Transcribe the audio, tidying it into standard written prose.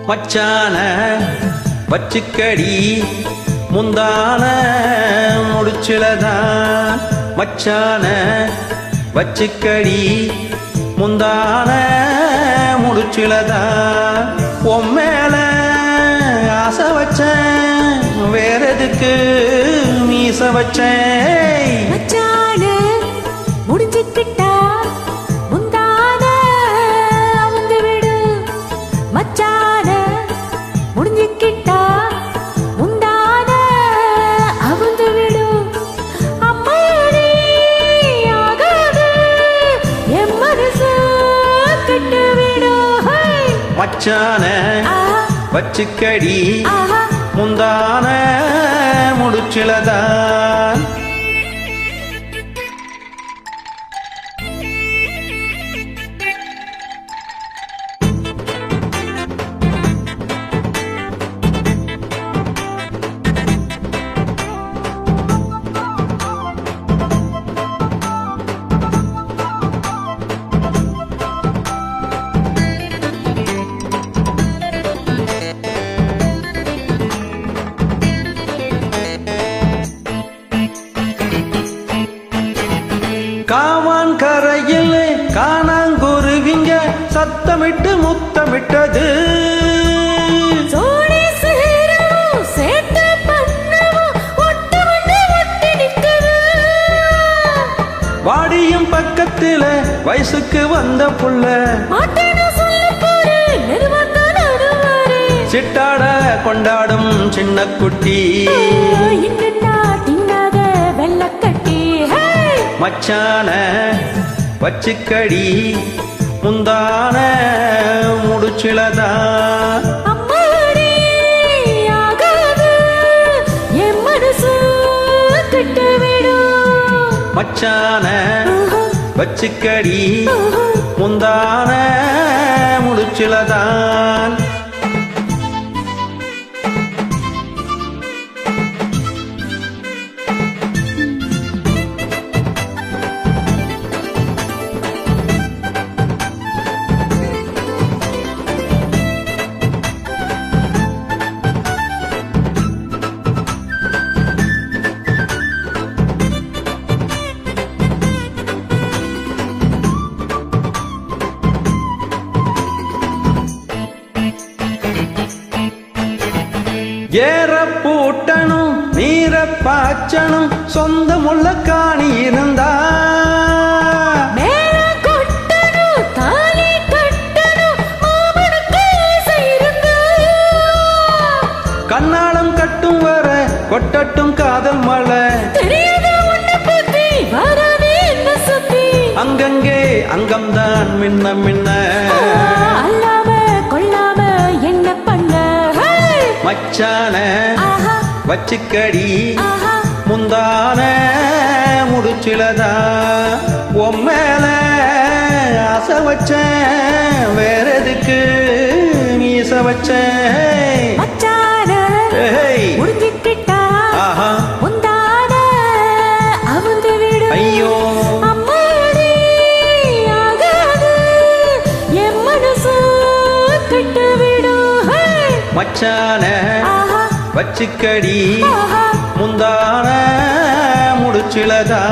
மச்சான வச்சுக்கடி முந்தான முடிச்சுலதான் மச்சான வச்சுக்கடி முந்தான முடிச்சுலதான் உம்மேல ஆசை வச்சேன் வேற எதுக்கு மீச வச்சேன் மச்சான முடிஞ்சுக்கிட்டா முந்தான வந்து விடு மச்சான முடிஞ்சுக்கிட்டா முந்தான அவுந்து விடு அம்மாடி ஆகாது என் மனசு கட்டு விடு மச்சான வச்சுக்கடி முந்தான முடிச்சுலதான் காவான் கரையில் காணாங்குருவிங்க சத்தமிட்டு முத்தமிட்டது வாடியும் பக்கத்தில வயசுக்கு வந்த புள்ள சிட்டாட கொண்டாடும் சின்ன குட்டி மச்சான வச்சுக்கடி முந்தான முடிச்சுலதான் மச்சான வச்சுக்கடி முந்தான முடிச்சுலதான் ஏற பூட்டணும் நீர பாய்ச்சணும் சொந்தமுள்ள காணி இருந்தா கண்ணாளம் கட்டும் வர கொட்டட்டும் காதல் மழை அங்கங்கே அங்கம்தான் மின்ன மின்ன மச்சான வச்சுக்கடி முந்தான முடிச்சுலதா உம்மேல ஆசை வச்சேன் வேற எதுக்கு மீச வச்சேன் ஐயோ மச்சான வச்சுக்கடி முந்தான முடிச்சுலதா